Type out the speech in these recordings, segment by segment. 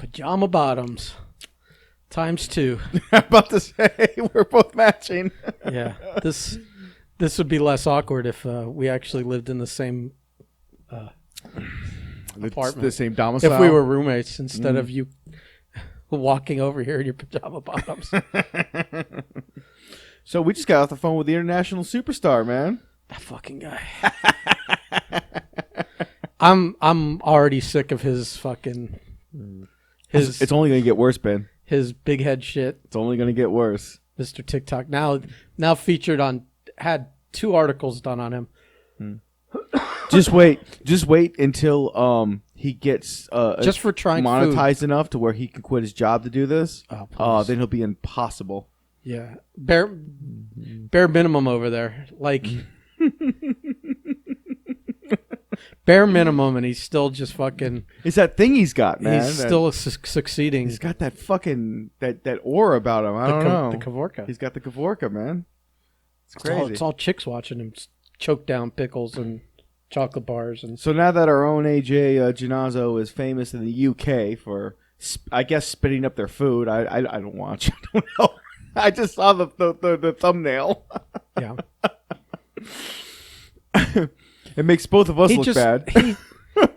Pajama bottoms. ×2. I'm about to say we're both matching. Yeah. This would be less awkward if we actually lived in the same apartment. The same domicile. If we were roommates instead of you walking over here in your pajama bottoms. So we just got off the phone with the international superstar, man. That fucking guy. I'm already sick of his fucking It's only going to get worse, Ben. His big head shit. It's only going to get worse. Mr. TikTok now featured on, had 2 articles done on him. Just wait until he gets just for trying monetized food. enough to where he can quit his job to do this. Then he'll be impossible. Yeah, bare minimum over there, like bare minimum, and he's still just fucking. It's that thing he's got, man. He's still succeeding. He's got that fucking that aura about him. I don't know. The Kavorka. He's got the Kavorka, man. It's crazy. It's all chicks watching him choke down pickles and chocolate bars. And so now that our own AJ Ginazzo is famous in the UK for, I guess, spitting up their food. I don't watch. I don't know. I just saw the thumbnail. Yeah. It makes both of us look bad.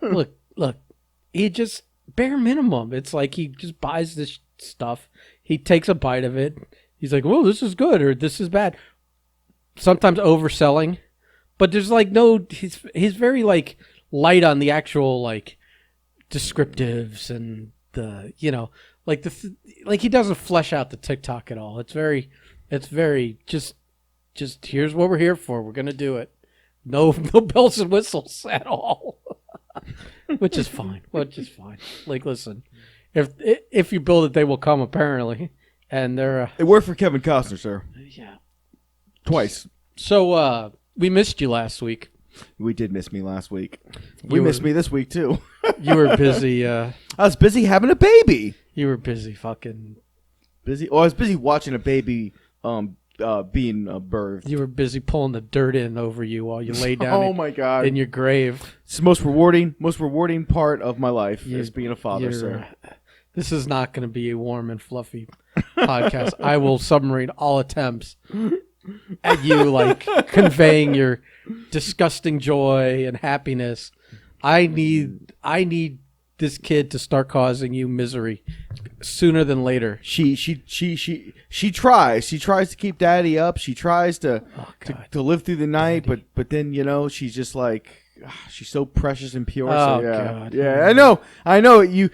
Look. He just bare minimum. It's like he just buys this stuff. He takes a bite of it. He's like, "Well, this is good," or "This is bad." Sometimes overselling, but there's like no. He's very like light on the actual like descriptives and the like like he doesn't flesh out the TikTok at all. It's very just here's what we're here for. We're gonna do it. No bells and whistles at all, which is fine. Like, listen, if you build it, they will come. Apparently, and they're it worked for Kevin Costner, sir. Yeah, twice. So we missed you last week. We did miss me last week. We missed me this week too. You were busy. I was busy having a baby. You were busy fucking busy. Oh, I was busy watching a baby being birthed. You were busy pulling the dirt in over you while you lay down. Oh my God! In your grave. It's the most rewarding part of my life is being a father, sir. This is not going to be a warm and fluffy podcast. I will submarine all attempts at you, like conveying your disgusting joy and happiness. I need this kid to start causing you misery sooner than later. She tries. She tries to keep daddy up. She tries to live through the night, but then she's just like she's so precious and pure. Oh, so, yeah. God. Yeah, I know. You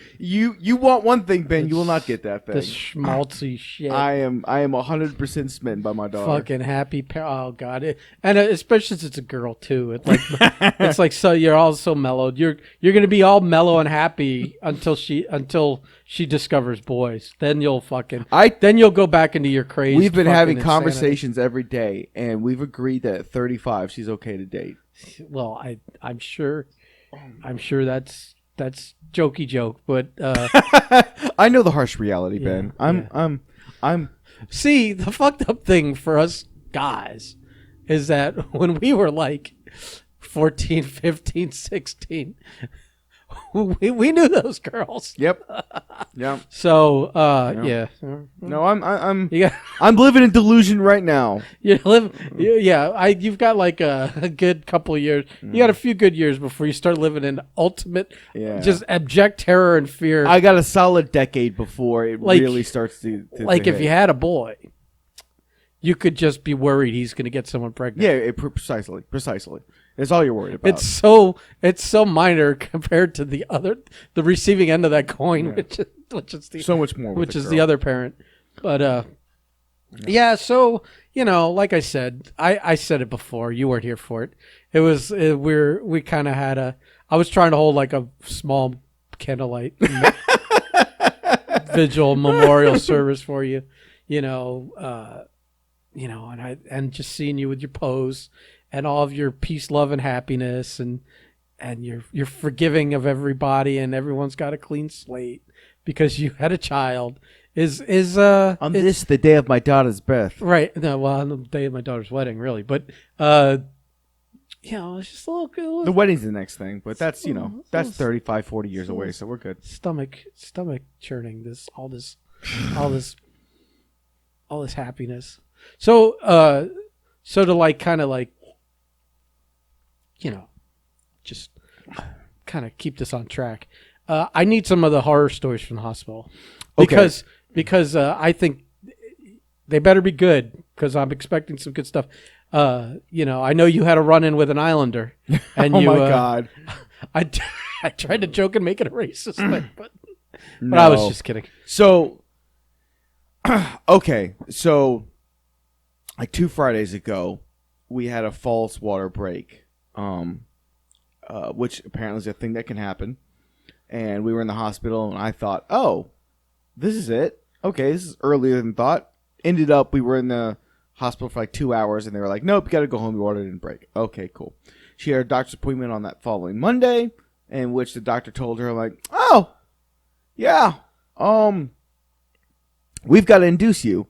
want one thing, Ben. You will not get that thing. This schmaltzy shit. I am 100% smitten by my daughter. Fucking happy. Oh God. And especially since it's a girl too. It's like so you're all so mellowed. You're gonna be all mellow and happy until she discovers boys. Then you'll go back into your crazy. We've been having conversations every day, and we've agreed that at 35 she's okay to date. Well, I'm sure that's jokey joke, but I know the harsh reality, Ben. I'm see, the fucked up thing for us guys is that when we were like 14, 15, 16, we knew those girls. Yep. Yeah. So, yeah. No, I'm living in delusion right now. You've got like a good couple of years. You got a few good years before you start living in ultimate, just abject terror and fear. I got a solid decade before it really starts to like to if hit. you had a boy, you could just be worried he's going to get someone pregnant. Yeah, precisely. That's all you're worried about. It's so minor compared to the receiving end of that coin, which is so much more. Which is the other parent. But yeah. So like I said, I said it before. You weren't here for it. It was we kind of had I was trying to hold like a small candlelight vigil memorial service for you, and just seeing you with your pose. And all of your peace, love, and happiness, and you're forgiving of everybody, and everyone's got a clean slate because you had a child. On this the day of my daughter's birth, right? No, well, on the day of my daughter's wedding, really. But it's just a little The wedding's the next thing, but that's that's it's- 35, 40 years away, so we're good. stomach churning. All this happiness. So to like kind of like, just kind of keep this on track. I need some of the horror stories from the hospital because I think they better be good because I'm expecting some good stuff. I know you had a run-in with an Islander, and Oh you. my God! I tried to joke and make it a racist thing, but No. I was just kidding. So, okay, so like 2 Fridays ago, we had a false water break, which apparently is a thing that can happen. And we were in the hospital, and I thought, oh, this is it. Okay, this is earlier than thought. Ended up, we were in the hospital for like 2 hours, and they were like, nope, you got to go home. Your water didn't break. Okay, cool. She had a doctor's appointment on that following Monday, in which the doctor told her, like, oh, yeah, we've got to induce you.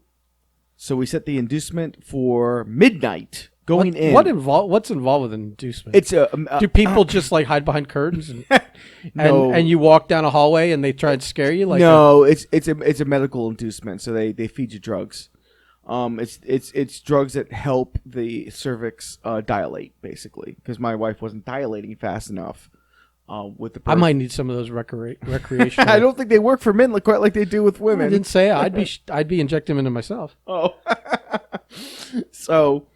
So we set the inducement for midnight going in. What's involved with inducement? It's a Do people just like hide behind curtains and no. and you walk down a hallway and they try and scare you? Like no, it's a medical inducement. So they feed you drugs. It's drugs that help the cervix dilate, basically, because my wife wasn't dilating fast enough with the birth. I might need some of those recreational. I don't think they work for men quite like they do with I women. didn't say I'd be injecting them into myself. Oh, so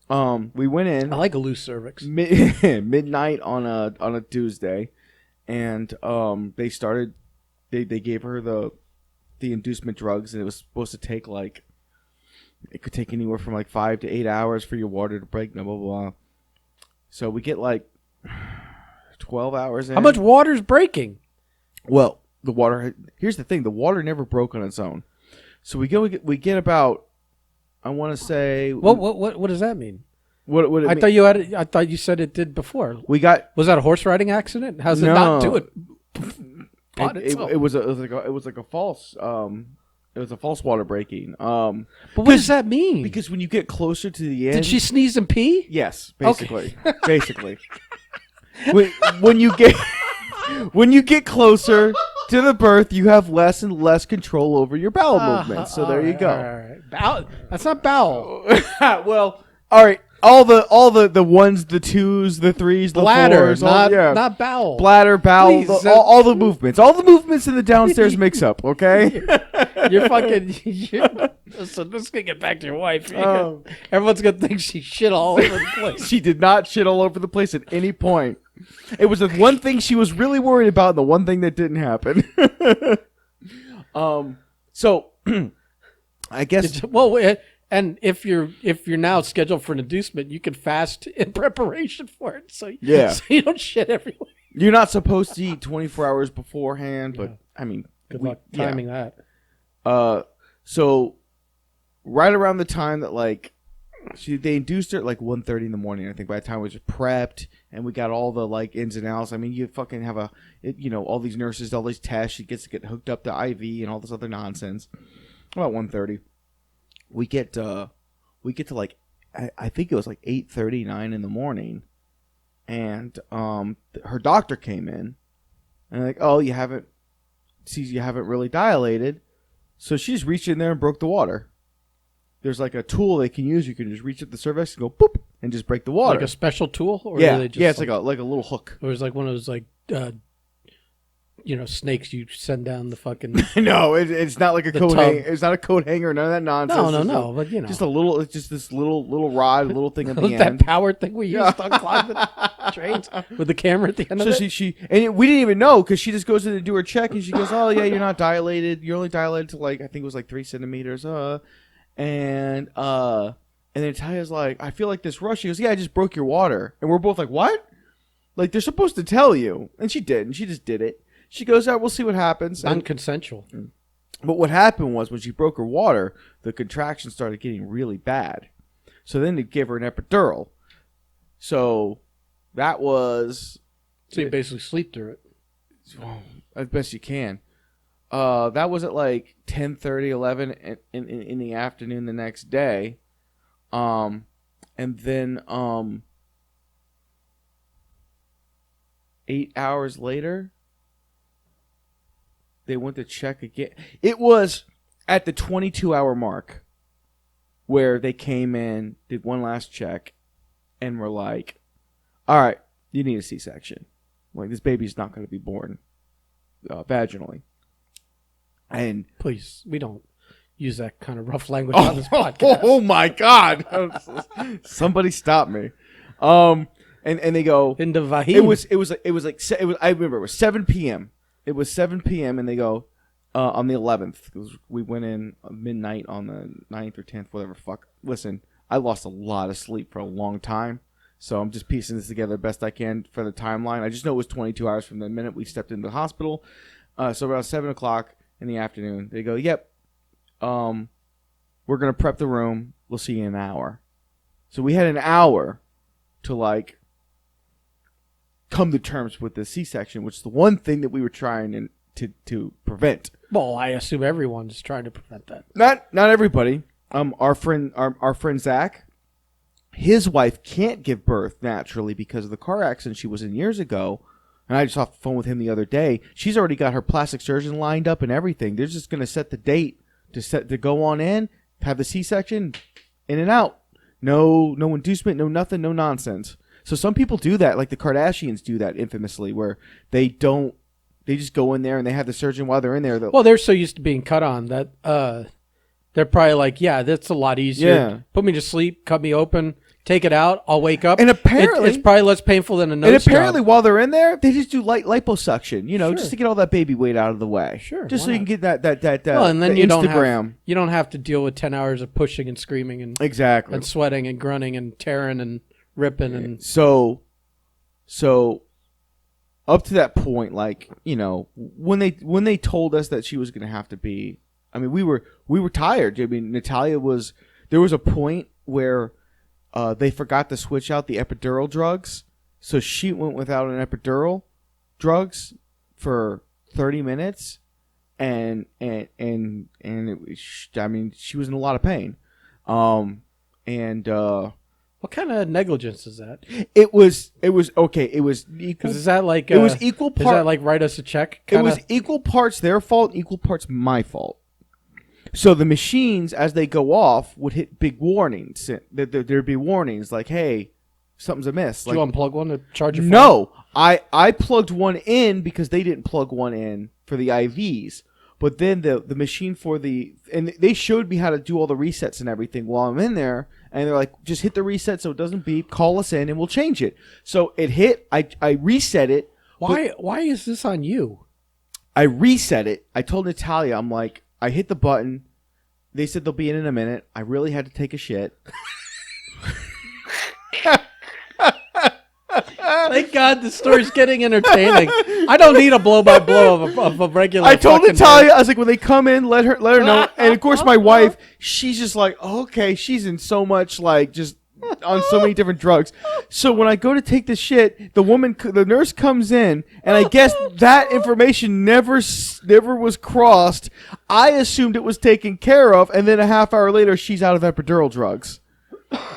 we went in. I like a loose cervix. Midnight on a Tuesday, and they started. They gave her the inducement drugs, and it was supposed to take like. It could take anywhere from like 5 to 8 hours for your water to break. Blah blah blah. So we get like 12 hours in. How much water's breaking? Well, the water. Here's the thing: the water never broke on its own. So we get about. I want to say. What does that mean? What would it mean? I thought you said it did before. We got. Was that a horse riding accident? How's it not do it? It was like a false. It was a false water breaking. But what does that mean? Because when you get closer to the end, did she sneeze and pee? Yes, basically, basically. When you get closer to the birth, you have less and less control over your bowel movements. So there you go. All right. Bowel. That's not bowel. Well, all right. All the ones, the twos, the threes, the Bladder, fours, not bowel. Bladder, bowel, Please, all the movements. All the movements in the downstairs mix up, okay? You're fucking. So this is gonna get back to your wife. Everyone's gonna think she shit all over the place. She did not shit all over the place at any point. It was the one thing she was really worried about, and the one thing that didn't happen. So I guess. And if you're now scheduled for an inducement, you can fast in preparation for it. So so you don't shit everywhere. You're not supposed to eat 24 hours beforehand, but Yeah. I mean, Good luck timing that. So right around the time that like they induced her at like 1:30 in the morning, I think by the time we was prepped and we got all the like ins and outs. I mean, you fucking have all these nurses, all these tests. She gets to get hooked up to IV and all this other nonsense. About 1:30. We get to like I think it was like 8:39 in the morning, and her doctor came in, and like, oh, you haven't really dilated, so she just reached in there and broke the water. There's like a tool they can use. You can just reach at the cervix and go boop and just break the water. Like a special tool, or yeah, do they just it's like a little hook. or it's like one of those like snakes you send down the fucking. No, it's not like a coat tub. hanger. It's not a coat hanger. None of that nonsense. No, but Just a little. It's just this little rod, little thing at the that end. power thing we used on climbing trains with the camera at the end So of it. she we didn't even know because she just goes in to do her check and she goes, oh yeah, you're not dilated. You're only dilated to like I think it was like 3 centimeters. And then Taya's like, I feel like this rush. She goes, yeah, I just broke your water. And we're both like, what? Like they're supposed to tell you, and she did, and she just did it. She goes, all right, we'll see what happens. Non-consensual. But what happened was when she broke her water, the contractions started getting really bad. So then they gave her an epidural. So that was... So you basically sleep through it. As best you can. That was at like 10:30, 11 in the afternoon the next day. And then 8 hours later, they went to check again. It was at the 22-hour mark where they came in, did one last check, and were like, all right, you need a C-section. Like, this baby's not going to be born vaginally. And please, we don't use that kind of rough language on this podcast. Oh my God. Somebody stop me. And they go, In the Vahim. I remember it was 7 p.m. It was 7 p.m. and they go, on the 11th, 'cause we went in midnight on the 9th or 10th, whatever. Fuck. Listen, I lost a lot of sleep for a long time, so I'm just piecing this together best I can for the timeline. I just know it was 22 hours from the minute we stepped into the hospital. So around 7 o'clock in the afternoon, they go, yep, we're going to prep the room. We'll see you in an hour. So we had an hour to, like, come to terms with the C-section, which is the one thing that we were trying to prevent. Well, I assume everyone's trying to prevent that. Not everybody. Our friend Zach, his wife can't give birth naturally because of the car accident she was in years ago. And I just off the phone with him the other day. She's already got her plastic surgeon lined up and everything. They're just going to set the date to go on in, have the C-section, in and out. No inducement, no nothing, no nonsense. So some people do that, like the Kardashians do that infamously, where they just go in there and they have the surgeon while they're in there. Well, they're so used to being cut on that they're probably like, yeah, that's a lot easier. Yeah. Put me to sleep, cut me open, take it out, I'll wake up. And apparently, it's probably less painful than a nose And apparently, job. while they're in there, they just do light liposuction, Sure. just to get all that baby weight out of the way. Sure, Just why so you not? can get that Well, and then the you Instagram. don't have to deal with 10 hours of pushing and screaming and Exactly. sweating and grunting and tearing and ripping and So up to that point, like, when they told us that she was going to have to be, I mean, we were tired. I mean, there was a point where they forgot to switch out the epidural drugs, so she went without an epidural drugs for 30 minutes, and it was, I mean, she was in a lot of pain. what kind of negligence is that? It was okay. It was equal. Because is that like It was equal Is part. that like write us a check? It was equal parts their fault, equal parts my fault. So the machines, as they go off, would hit big warnings. There'd be warnings like, "Hey, something's amiss." Did you unplug one to charge your phone? No, I plugged one in because they didn't plug one in for the IVs. But then the machine and they showed me how to do all the resets and everything while I'm in there. And they're like, just hit the reset so it doesn't beep. Call us in and we'll change it. So it hit. I reset it. Why is this on you? I reset it. I told Natalia, I'm like, I hit the button. They said they'll be in a minute. I really had to take a shit. Thank God the story's getting entertaining. I don't need a blow-by-blow of a regular. I told fucking Natalia, I was like, when they come in, let her know. And of course, my wife, she's just like, oh, okay, she's in so much, like, just on so many different drugs. So when I go to take the shit, the nurse comes in, and I guess that information never was crossed. I assumed it was taken care of, and then a half hour later, she's out of epidural drugs.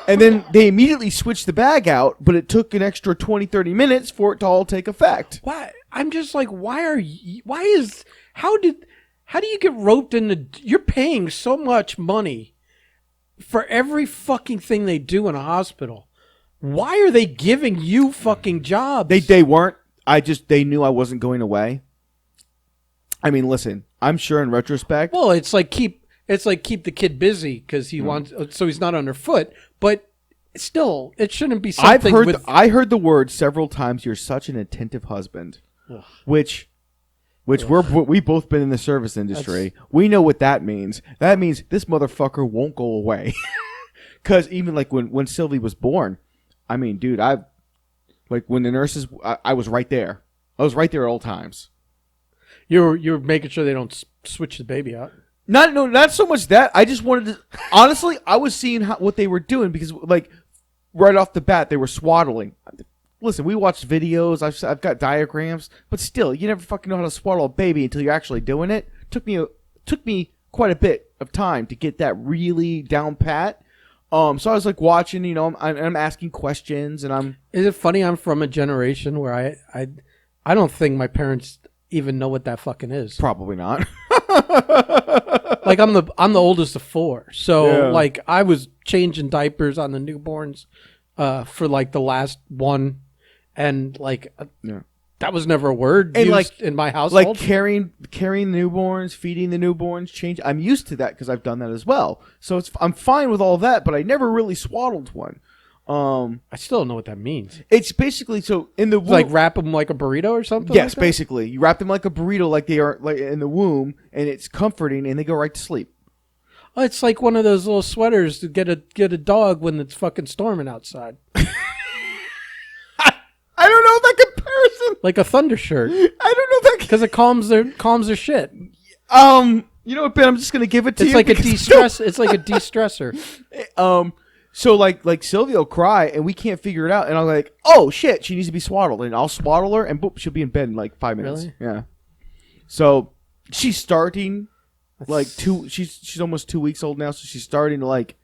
And then they immediately switched the bag out, but it took an extra 20, 30 minutes for it to all take effect. Why? I'm just like, how do you get roped into? You're paying so much money for every fucking thing they do in a hospital. Why are they giving you fucking jobs? They weren't. They knew I wasn't going away. I mean, listen, I'm sure in retrospect. Well, it's like keep the kid busy because he wants, so he's not underfoot. But still, it shouldn't be something. I heard the word several times. You're such an attentive husband, Ugh. which we both been in the service industry. We know what that means. That means this motherfucker won't go away. Because even like when Sylvie was born, I mean, dude, when the nurses, I was right there. I was right there at all times. You're making sure they don't switch the baby out. Not so much that. I just wanted to. Honestly, I was seeing what they were doing because, like, right off the bat, they were swaddling. Listen, we watched videos. I've got diagrams, but still, you never fucking know how to swaddle a baby until you're actually doing it. Took me quite a bit of time to get that really down pat. So I was like watching, I'm asking questions, and I'm. Is it funny? I'm from a generation where I don't think my parents even know what that fucking is. Probably not. Like I'm the oldest of 4, so Yeah. like I was changing diapers on the newborns for like the last one, and like Yeah. that was never a word And, used like- in my household. Like carrying newborns, feeding the newborns, change. I'm used to that because I've done that as well. So I'm fine with all that, but I never really swaddled one. I still don't know what that means. It's basically so in the It's like wrap them like a burrito or something. yes, like that? basically you wrap them like a burrito, like they are like in the womb, and it's comforting, and they go right to sleep. Oh, it's like one of those little sweaters to get a dog when it's fucking storming outside, I don't know that comparison. like a thunder shirt, I don't know that. because it calms their shit. You know what, Ben? I'm just gonna give it to It's you. like a because- de-stress. It's like a de-stressor. So like Sylvia will cry and we can't figure it out, and I'm like, oh shit, she needs to be swaddled, and I'll swaddle her, and boop, she'll be in bed in like 5 minutes. Really? Yeah. So she's starting like she's almost 2 weeks old now, so she's starting to like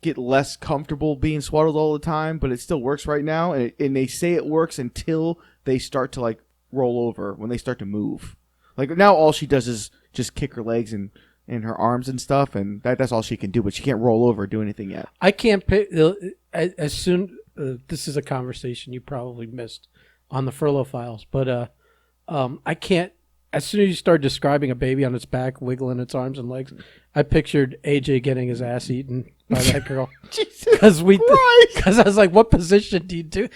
get less comfortable being swaddled all the time, but it still works right now, and they say it works until they start to like roll over, when they start to move. Like now, all she does is just kick her legs and her arms and stuff, and that's all she can do. But she can't roll over or do anything yet. I can't pick as soon. This is a conversation you probably missed on the Furlough Files, but I can't. As soon as you start describing a baby on its back, wiggling its arms and legs, I pictured AJ getting his ass eaten by that girl. Jesus Because Christ. I was like, what position do you do?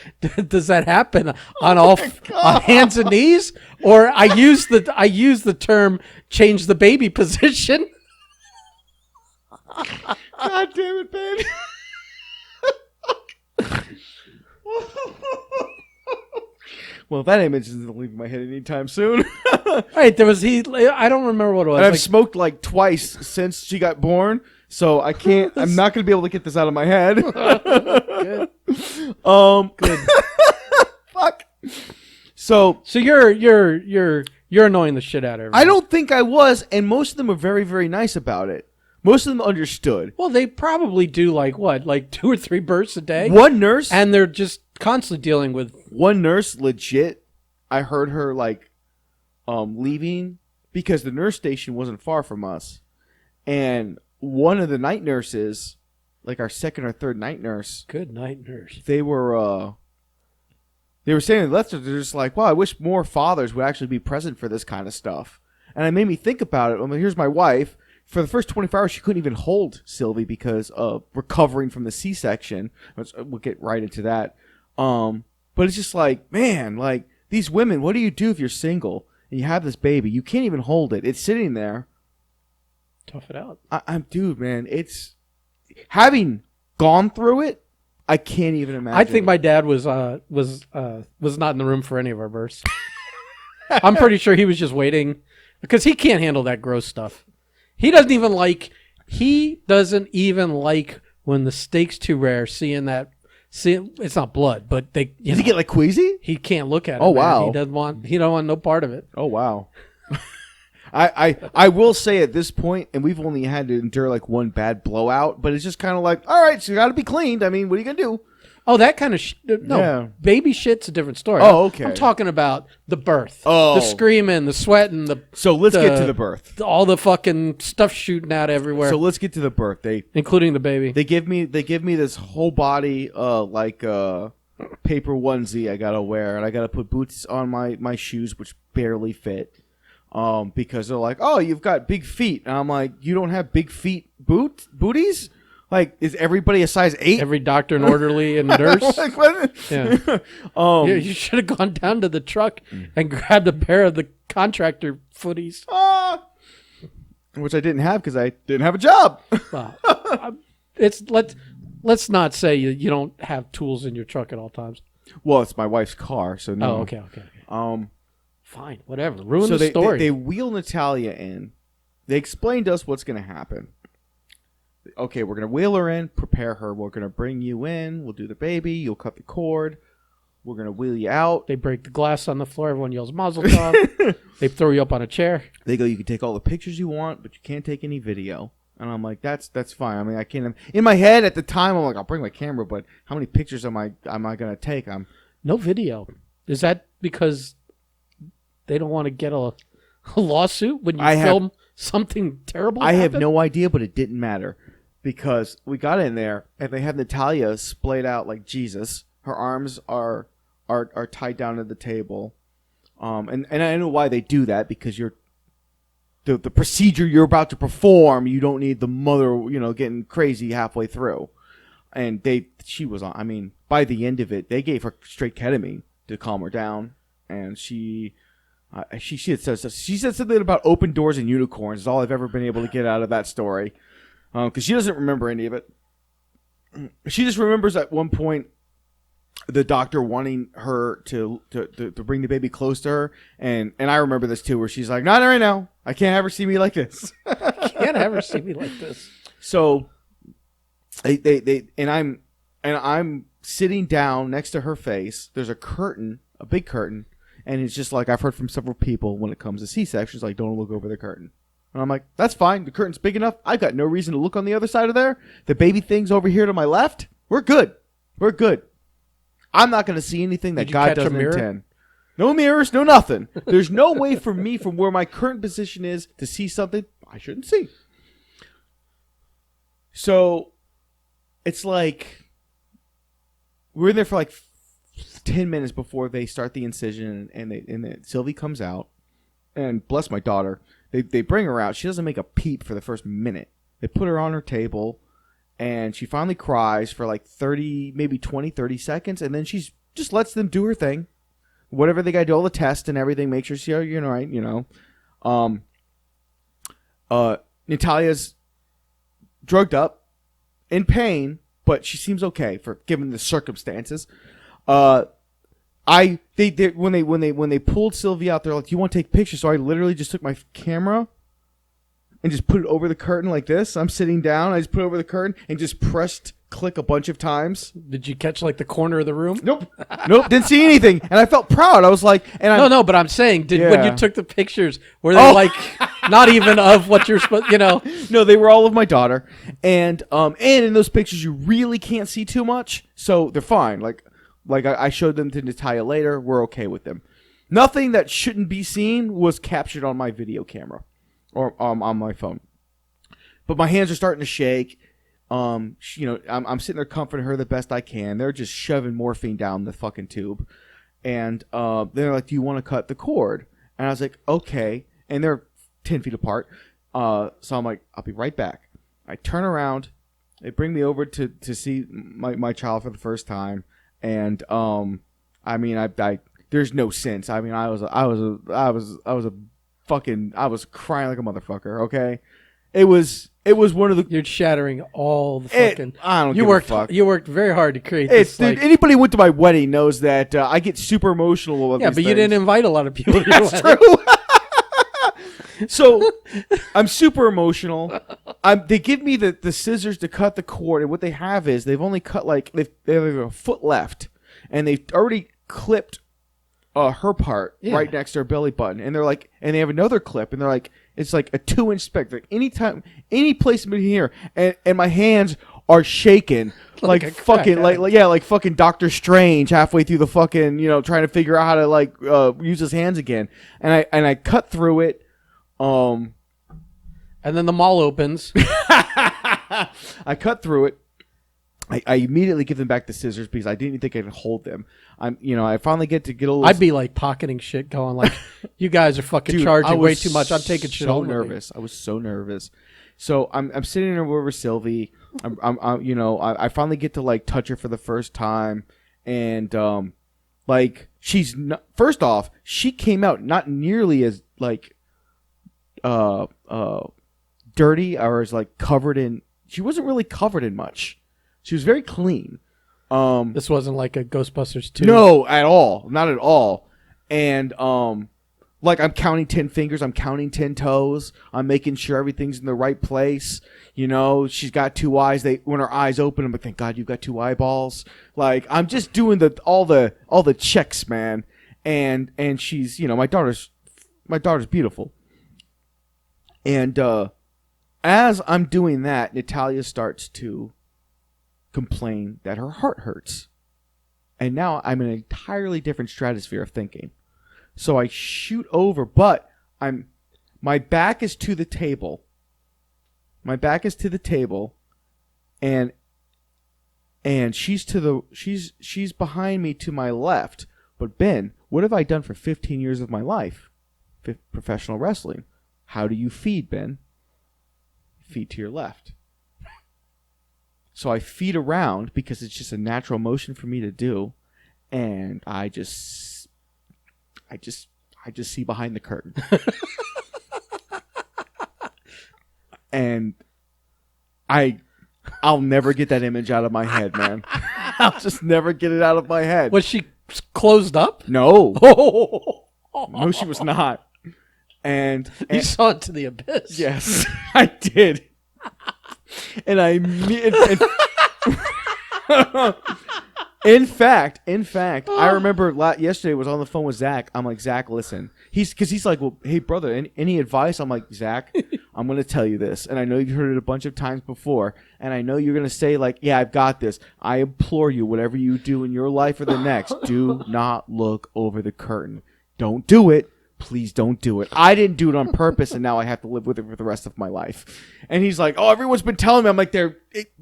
Does that happen on on hands and knees? Or I use the term change the baby position. God damn it, Ben. Well, that image isn't leaving my head anytime soon. Right, there was I don't remember what it was. And I've Like, smoked like twice since she got born, so I can't. I'm not going to be able to get this out of my head. good. Good. Fuck. So you're annoying the shit out of everybody. I don't think I was, and most of them are very, very nice about it. Most of them understood. Well, they probably do like 2 or 3 births a day, One nurse, and they're just constantly dealing with. one nurse, legit. I heard her like leaving because the nurse station wasn't far from us, and one of the night nurses, like our second or third night nurse, Good night, nurse. they were saying they left her. They're just like, wow, I wish more fathers would actually be present for this kind of stuff. And it made me think about it. I mean, here's my wife. For the first 24 hours, she couldn't even hold Sylvie because of recovering from the C-section. We'll get right into that. But it's just like, man, like these women, what do you do if you're single and you have this baby? You can't even hold it. It's sitting there. Tough it out. I'm dude, man. It's having gone through it. I can't even imagine. I think my dad was not in the room for any of our births. I'm pretty sure he was just waiting because he can't handle that gross stuff. He doesn't even like when the steak's too rare. Seeing it's not blood, but Does he get like queasy? he can't look at it. Oh, man. wow. He don't want no part of it. Oh wow. I will say at this point, and we've only had to endure like one bad blowout, but it's just kind of like, all right, so you got to be cleaned. I mean, what are you gonna do? Oh, that kind of no. Yeah. Baby shit's a different story. Oh, okay. I'm talking about the birth, Oh. the screaming, the sweating, So let's get to the birth. all the fucking stuff shooting out everywhere, So let's get to the birth. including the baby. They give me this whole body paper onesie I gotta wear, and I gotta put boots on my shoes, which barely fit. Because they're like, oh, you've got big feet, and I'm like, you don't have big feet booties? Like, is everybody a size 8? Every doctor and orderly and nurse. Like, what? Yeah. You should have gone down to the truck and grabbed a pair of the contractor footies. Which I didn't have because I didn't have a job. Wow. Let's not say you don't have tools in your truck at all times. Well, it's my wife's car, so no. Oh, okay. Fine, whatever. Ruin So the story. they wheel Natalia in. They explain to us what's going to happen. Okay, we're going to wheel her in, prepare her. We're going to bring you in. We'll do the baby. You'll cut the cord. We're going to wheel you out. They break the glass on the floor. Everyone yells Mazel Tov. They throw you up on a chair. They go, you can take all the pictures you want, but you can't take any video. And I'm like, that's fine. I mean, I can't. In my head at the time, I'm like, I'll bring my camera, but how many pictures am I going to take? No video. Is that because they don't want to get a lawsuit when you I have- film something terrible? I have happen? no idea, but it didn't matter because we got in there and they have Natalia splayed out like Jesus. Her arms are tied down to the table, and I know why they do that because the procedure you're about to perform, you don't need the mother getting crazy halfway through. And she was on. I mean, by the end of it, they gave her straight ketamine to calm her down, and she said something about open doors and unicorns. Is all I've ever been able to get out of that story, because she doesn't remember any of it. She just remembers at one point the doctor wanting her to bring the baby close to her, and I remember this too, where she's like, "Not right now. I can't have her see me like this. Can't ever see me like this." So I'm sitting down next to her face. There's a curtain, a big curtain, and it's just like I've heard from several people when it comes to C-sections, like, don't look over the curtain. And I'm like, that's fine. The curtain's big enough. I've got no reason to look on the other side of there. The baby thing's over here to my left. We're good. We're good. I'm not going to see anything that Did you God catch a doesn't mirror? intend. No mirrors, no nothing. There's no way for me from where my current position is to see something I shouldn't see. So it's like we're in there for like 10 minutes before they start the incision, and Sylvie comes out, and bless my daughter, they bring her out. She doesn't make a peep for the first minute. They put her on her table, and she finally cries for like 30, maybe 20, 30 seconds, and then she just lets them do her thing. Whatever they got to do, all the tests and everything, make sure she's all right, Natalia's drugged up, in pain, but she seems okay given the circumstances. When they pulled Sylvie out, they're like, "Do you want to take pictures?" So I literally just took my camera and just put it over the curtain like this. I'm sitting down. I just put it over the curtain and just pressed click a bunch of times. Did you catch like the corner of the room? Nope. Didn't see anything. And I felt proud. I was like, No, but I'm saying, when Yeah. you took the pictures, were they like not even of what you're supposed, No, they were all of my daughter. And in those pictures, you really can't see too much. So they're fine. Like I showed them to Natalia later. We're okay with them. Nothing that shouldn't be seen was captured on my video camera or on my phone. But my hands are starting to shake. I'm sitting there comforting her the best I can. They're just shoving morphine down the fucking tube. And they're like, "Do you want to cut the cord?" And I was like, "Okay." And they're 10 feet apart. So I'm like, "I'll be right back." I turn around. They bring me over to see my child for the first time. And I there's no sense. I mean, I was crying like a motherfucker. Okay. It was one of the. You're shattering all the fucking. I don't You give worked. a fuck. You worked very hard to create It's this. dude, anybody who went to my wedding knows that I get super emotional about Yeah, these but you things. didn't invite a lot of people. To your That's wedding. true. So I'm super emotional. They give me the scissors to cut the cord, and what they have is they've only cut they have a foot left, and they've already clipped her part right next to her belly button, and they're like, and they have another clip, and they're like, it's like a 2-inch spec, like any placement here, and my hands are shaking like a fucking crackhead. like fucking Doctor Strange halfway through the fucking trying to figure out how to use his hands again, and I cut through it. And then the mall opens. I cut through it. I immediately give them back the scissors because I didn't think I could hold them. I finally get a little. I'd be like pocketing shit, going like, "You guys are fucking Dude, I charging way was too much. I'm taking shit so home with me." nervous. I was so nervous. So I'm sitting there over Sylvie. I finally get to like touch her for the first time, and she's not, first off, she came out not nearly as like dirty or as like covered in. She wasn't really covered in much. She was very clean. This wasn't like a Ghostbusters 2. No, at all. Not at all. And like I'm counting 10 fingers, I'm counting 10 toes, I'm making sure everything's in the right place. She's got 2 eyes. When her eyes open, I'm like, thank God you've got 2 eyeballs. Like I'm just doing all the checks, man. And she's my daughter's beautiful. And as I'm doing that, Natalia starts to complain that her heart hurts. And now I'm in an entirely different stratosphere of thinking. So I shoot over, but my back is to the table. My back is to the table, and she's behind me to my left. But Ben, what have I done for 15 years of my life? Professional wrestling. How do you feed, Ben? Feed to your left. So I feed around because it's just a natural motion for me to do, and I just see behind the curtain. And I'll never get that image out of my head, man. I'll just never get it out of my head. Was she closed up? No. Oh. No, she was not. And You saw it to the abyss. yes, I did. And in fact, I remember yesterday was on the phone with Zach. I'm like, Zach, listen. He's like, well, hey brother, any advice? I'm like, Zach, I'm gonna tell you this, and I know you've heard it a bunch of times before, and I know you're gonna say like, yeah, I've got this. I implore you, whatever you do in your life or the next, do not look over the curtain. Don't do it. Please don't do it. I didn't do it on purpose, and now I have to live with it for the rest of my life. And he's like, oh, everyone's been telling me. I'm like,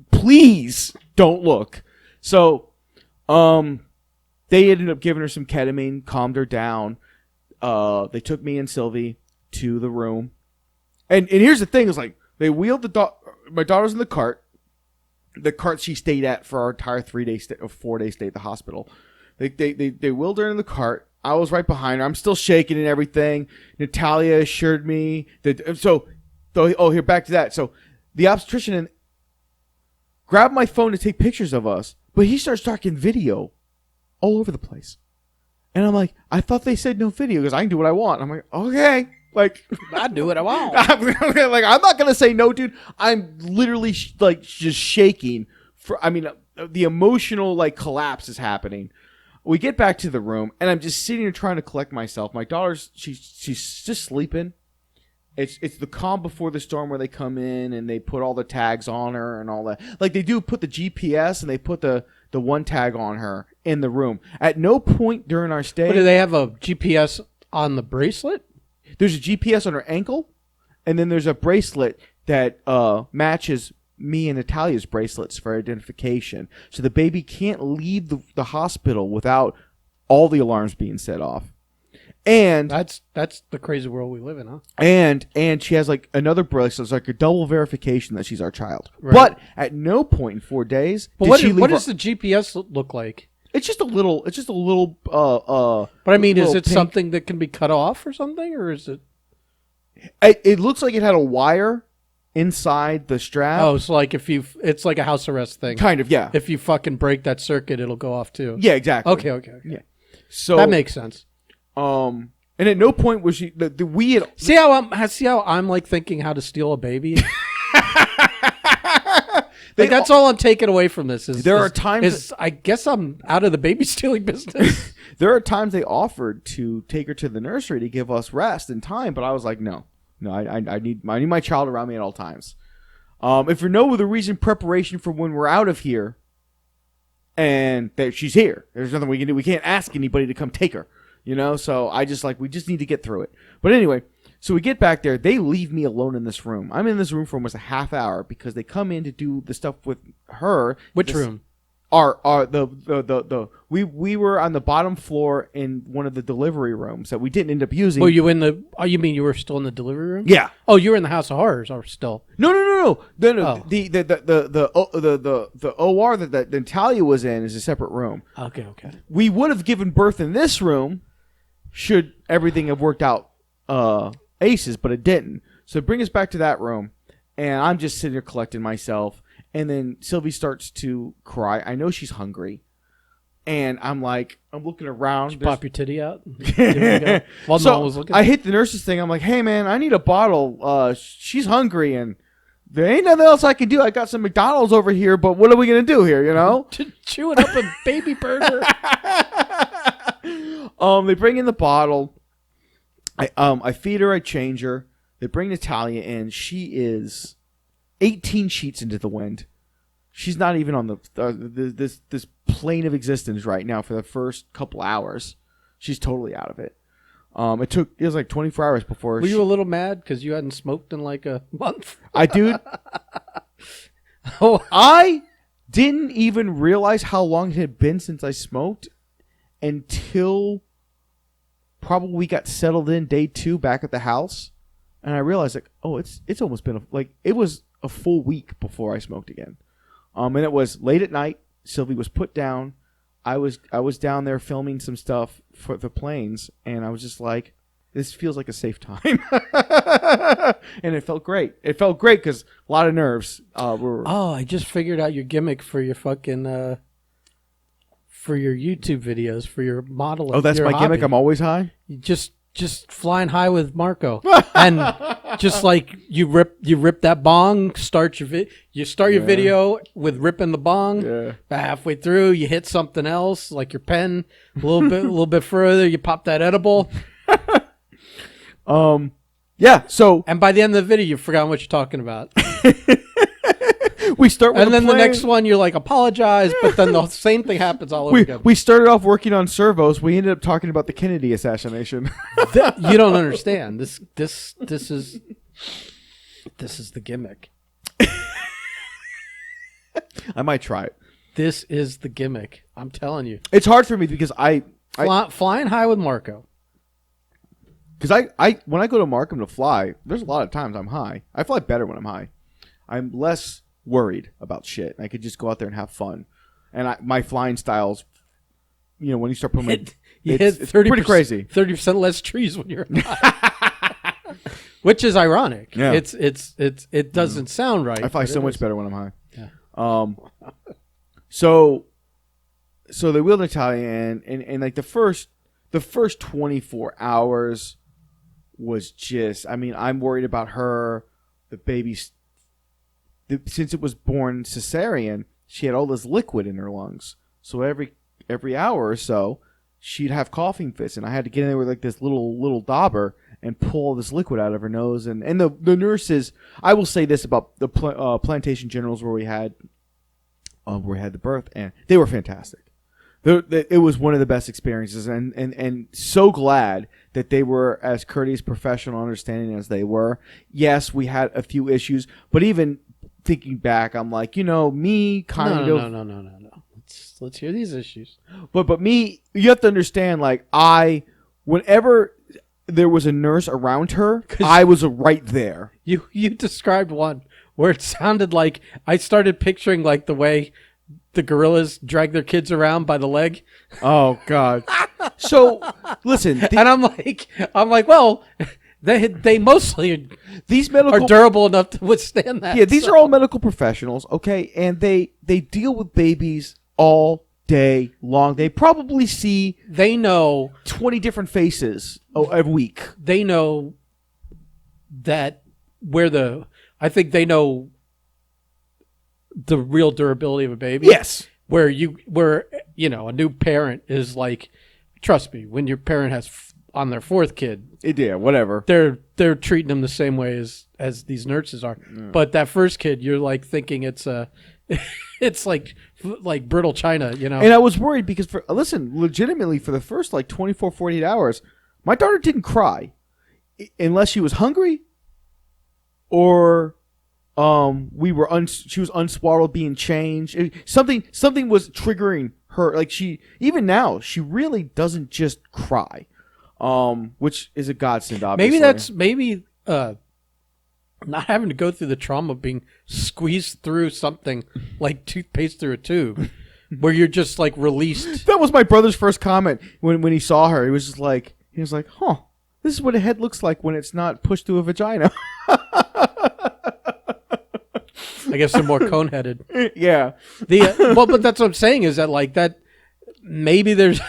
please don't look. So, they ended up giving her some ketamine, calmed her down. They took me and Sylvie to the room. And here's the thing, is like, they wheeled my daughter's in the cart she stayed at for our entire 4-day stay at the hospital. They wheeled her in the cart. I was right behind her. I'm still shaking and everything. Natalia assured me that, here, back to that. So the obstetrician grabbed my phone to take pictures of us, but he starts talking video all over the place. And I'm like, I thought they said no video because I can do what I want. I'm like, okay. Like, I do what I want. I'm not going to say no, dude. I'm literally just shaking. The emotional collapse is happening. We get back to the room, and I'm just sitting here trying to collect myself. My daughter's, she's just sleeping. It's the calm before the storm where they come in and they put all the tags on her and all that. Like, they do put the GPS and they put the one tag on her in the room. At no point during our stay... But do they have a GPS on the bracelet? There's a GPS on her ankle, and then there's a bracelet that matches me and Natalia's bracelets for identification. So the baby can't leave the hospital without all the alarms being set off. And that's the crazy world we live in, huh? And she has another bracelet. It's like a double verification that she's our child. Right. But at no point in 4 days what does the GPS look like? It's just a little But I mean, is it pink. something that can be cut off or something, or is it? It looks like it had a wire inside the strap. Oh, so it's like a house arrest thing. Kind of, yeah. If you fucking break that circuit, it'll go off too. Yeah, exactly. Okay. Yeah. So that makes sense. And at no point was she we had see how I'm like thinking how to steal a baby. That's all I'm taking away from this. I guess I'm out of the baby stealing business. There are times they offered to take her to the nursery to give us rest and time, but I was like, no, I need my child around me at all times. If for no other reason, preparation for when we're out of here, and that she's here. There's nothing we can do. We can't ask anybody to come take her. So I just we just need to get through it. But anyway, so we get back there. They leave me alone in this room. I'm in this room for almost a half hour because they come in to do the stuff with her. Which room? We were on the bottom floor in one of the delivery rooms that we didn't end up using. Oh, you mean you were still in the delivery room? Yeah. Oh, you were in the House of Horrors or still? No. Oh. The OR that Natalia was in is a separate room. Okay. We would have given birth in this room should everything have worked out aces, but it didn't. So bring us back to that room, and I'm just sitting here collecting myself. And then Sylvie starts to cry. I know she's hungry. And I'm looking around. Did you pop your titty out? While no one was looking. I hit the nurse's thing. I'm like, hey, man, I need a bottle. She's hungry, and there ain't nothing else I can do. I got some McDonald's over here, but what are we going to do here, Chewing up a baby burger. They bring in the bottle. I feed her. I change her. They bring Natalia in. She is 18 sheets into the wind. She's not even on this plane of existence right now for the first couple hours. She's totally out of it. It was like 24 hours before. Were you a little mad because you hadn't smoked in like a month? Dude, Oh, I didn't even realize how long it had been since I smoked until probably we got settled in day 2 back at the house, and I realized like, oh, it's almost been it was a full week before I smoked again. And it was late at night. Sylvie was put down. I was down there filming some stuff for the planes, and I was just like, this feels like a safe time. And it felt great. It felt great because a lot of nerves were. Oh, I just figured out your gimmick for your fucking for your YouTube videos for your modeling. Oh, that's your my gimmick. hobby. I'm always high. You just flying high with Marco, and just like you rip that bong. Start your you start your video with ripping the bong. Yeah. Halfway through, you hit something else like your pen. A little bit further, you pop that edible. Yeah. So And by the end of the video, you've forgotten what you're talking about. we start with And then the plane. next one, you're like, apologize, but then the same thing happens all over again. We started off working on servos. We ended up talking about the Kennedy assassination. You don't understand. This is the gimmick. I might try it. This is the gimmick. I'm telling you. It's hard for me because Flying high with Marco. I when I go to Markham to fly, there's a lot of times I'm high. I fly better when I'm high. I'm less worried about shit. I could just go out there and have fun. And my flying styles, when you start putting You it's hit 30%, pretty crazy. 30% less trees when you're high. Which is ironic. Yeah. It doesn't sound right. I fly but so it much is. better when I'm high. Yeah. So they wheeled Natalia in, and like the first 24 hours was just, I'm worried about her. The baby, since it was born cesarean, she had all this liquid in her lungs. So every hour or so, she'd have coughing fits, and I had to get in there with like this little dauber and pull all this liquid out of her nose. And the nurses, I will say this about the plantation generals where we had the birth, and they were fantastic. It was one of the best experiences, and so glad that they were as courteous, professional, understanding as they were. Yes, we had a few issues, but even thinking back, I'm like, me kind of. No. Let's hear these issues. But me, you have to understand, like, whenever there was a nurse around her, I was right there. You described one where it sounded like I started picturing like the way the gorillas drag their kids around by the leg. Oh God! So listen, And I'm like, well, they mostly these medical are durable enough to withstand that. Yeah, these are all medical professionals, okay, and they deal with babies all day long. They probably see They know 20 different faces a week. they know that I think they know the real durability of a baby. Yes. Where a new parent is like, trust me, when your parent has on their 4th kid, Yeah, whatever. they're treating them the same way as these nurses are. Yeah. But that first kid, you're like thinking it's it's like brittle china, And I was worried because legitimately for the first 24, 48 hours, my daughter didn't cry unless she was hungry or she was unswaddled, being changed. Something was triggering her. Like even now, she really doesn't just cry, which is a godsend. Obviously, Maybe not having to go through the trauma of being squeezed through something like toothpaste through a tube, where you're just like released. That was my brother's first comment when he saw her. He was like, "Huh, this is what a head looks like when it's not pushed through a vagina." I guess they're more cone-headed. Yeah. But that's what I'm saying is that maybe there's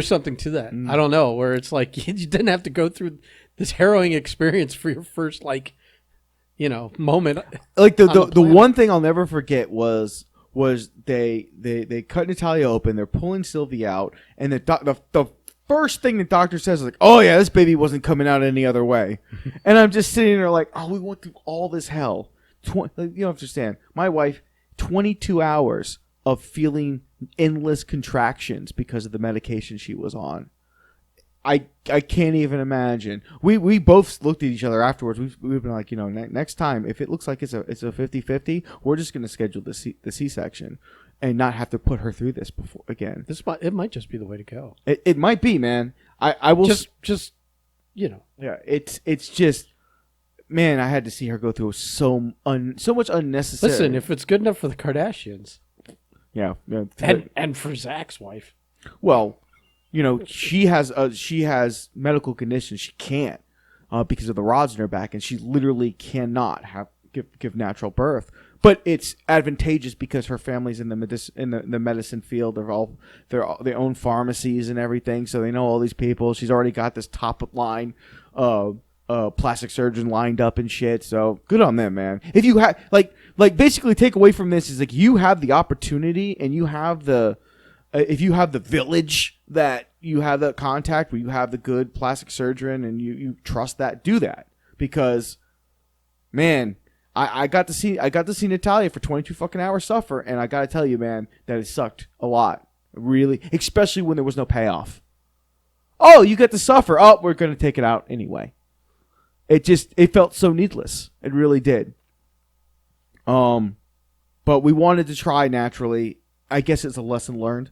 something to that. I don't know, where it's like you didn't have to go through this harrowing experience for your first moment. Like the one thing I'll never forget was they cut Natalia open. They're pulling Sylvie out, and the first thing the doctor says is like, "Oh yeah, this baby wasn't coming out any other way," and I'm just sitting there like, "Oh, we went through all this hell." You don't understand. My wife, 22 hours of feeling endless contractions because of the medication she was on. I can't even imagine. We both looked at each other afterwards. We've been like, next time if it looks like it's a 50-50, we're just going to schedule the C-section and not have to put her through this before again. It might just be the way to go. It might be, man. I will just yeah. It's just, man. I had to see her go through so much unnecessary. Listen, if it's good enough for the Kardashians, yeah. and for Zach's wife, well. She has medical conditions. She can't because of the rods in her back, and she literally cannot give natural birth. But it's advantageous because her family's in the medicine field. They own pharmacies and everything, so they know all these people. She's already got this top line plastic surgeon lined up and shit. So good on them, man. If you have like basically take away from this is like you have the opportunity and you have the if you have the village that you have the contact where you have the good plastic surgeon and you trust that, do that. Because, man, I got to see Natalia for 22 fucking hours suffer, and I got to tell you, man, that it sucked a lot. Really, especially when there was no payoff. Oh, you get to suffer. Oh, we're going to take it out anyway. It felt so needless. It really did. But we wanted to try naturally. I guess it's a lesson learned.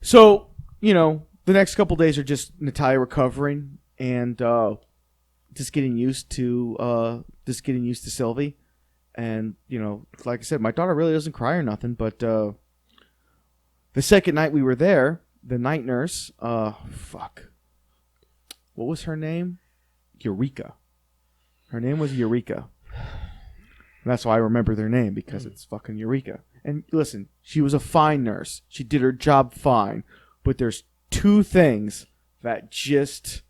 So, the next couple days are just Natalia recovering and just getting used to Sylvie. And, like I said, my daughter really doesn't cry or nothing, but the second night we were there, the night nurse, what was her name? Eureka. Her name was Eureka. And that's why I remember their name, because it's fucking Eureka. And listen, she was a fine nurse. She did her job fine. But there's two things that just...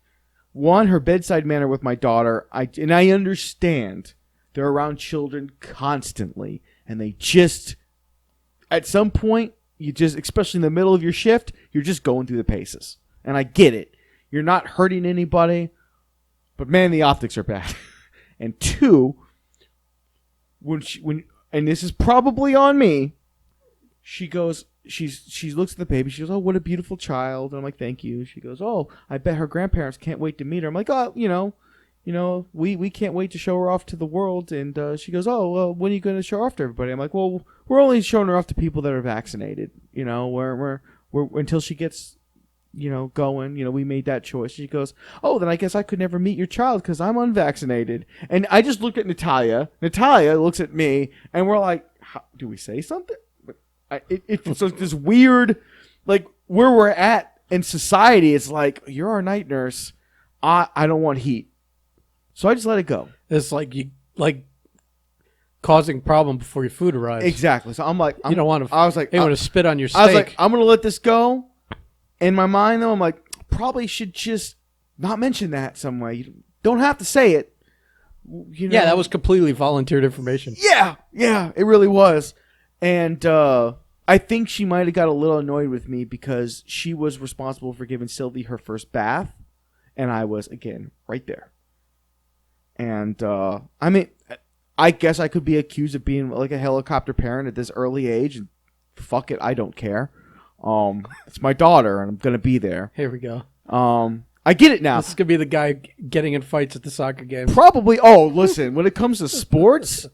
One, her bedside manner with my daughter. I understand they're around children constantly. And they just... At some point, you just... Especially in the middle of your shift, you're just going through the paces. And I get it. You're not hurting anybody. But man, the optics are bad. And two... And this is probably on me. She goes, she looks at the baby. She goes, "Oh, what a beautiful child." And I'm like, "Thank you." She goes, "Oh, I bet her grandparents can't wait to meet her." I'm like, "Oh, we can't wait to show her off to the world." And she goes, "Oh, well, when are you going to show her off to everybody?" I'm like, "Well, we're only showing her off to people that are vaccinated. We're until she gets, going. We made that choice." She goes, "Oh, then I guess I could never meet your child because I'm unvaccinated." And I just looked at Natalia. Natalia looks at me, and we're like, "Do we say something?" It's like this weird, like where we're at in society. It's like, you're our night nurse. I don't want heat, so I just let it go. It's like you causing problem before your food arrives. Exactly. So I'm like, you don't want to. I was like, you want to spit on your steak. I was like, I'm gonna let this go. In my mind, though, I'm like, probably should just not mention that some way. You don't have to say it. Yeah, that was completely volunteered information. Yeah, it really was. And I think she might have got a little annoyed with me because she was responsible for giving Sylvie her first bath, and I was, again, right there. And, I mean, I guess I could be accused of being like a helicopter parent at this early age, and fuck it, I don't care. It's my daughter, and I'm going to be there. Here we go. I get it now. This is going to be the guy getting in fights at the soccer game. Probably. Oh, listen, when it comes to sports...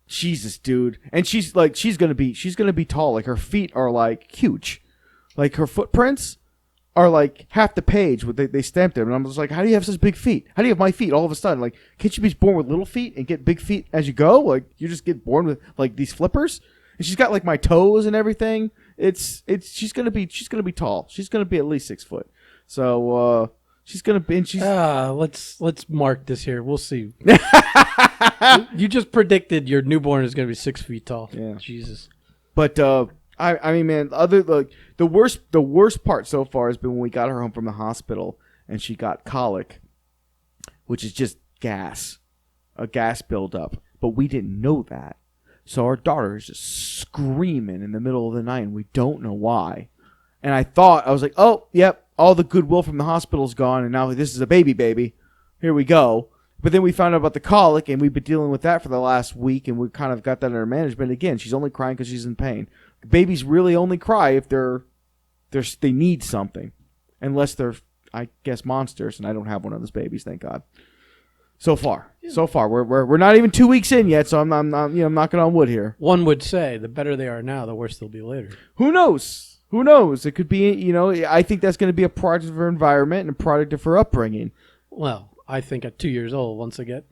Jesus, dude. And she's gonna be tall. Like, her feet are like huge. Like, her footprints are like half the page what they stamped them. And I'm just like, how do you have such big feet? How do you have my feet all of a sudden? Like, can't you be born with little feet and get big feet as you go? Like, you just get born with like these flippers? And she's got like my toes and everything. She's gonna be tall. She's gonna be at least 6 foot. So she's gonna be, and she's let's mark this here. We'll see. You just predicted your newborn is going to be 6 feet tall. Yeah. Jesus. But I mean, man, the worst part so far has been when we got her home from the hospital and she got colic, which is just a gas buildup. But we didn't know that, so our daughter is just screaming in the middle of the night, and we don't know why. And I was like, oh, yep, all the goodwill from the hospital's gone, and now this is a baby. Here we go. But then we found out about the colic, and we've been dealing with that for the last week, and we kind of got that under management. Again, she's only crying because she's in pain. babies really only cry if they need something, unless they're, I guess, monsters. And I don't have one of those babies, thank God. So far, we're not even 2 weeks in yet, so I'm knocking on wood here. One would say the better they are now, the worse they'll be later. Who knows? Who knows? It could be, I think that's going to be a product of her environment and a product of her upbringing. Well, I think at 2 years old, once they get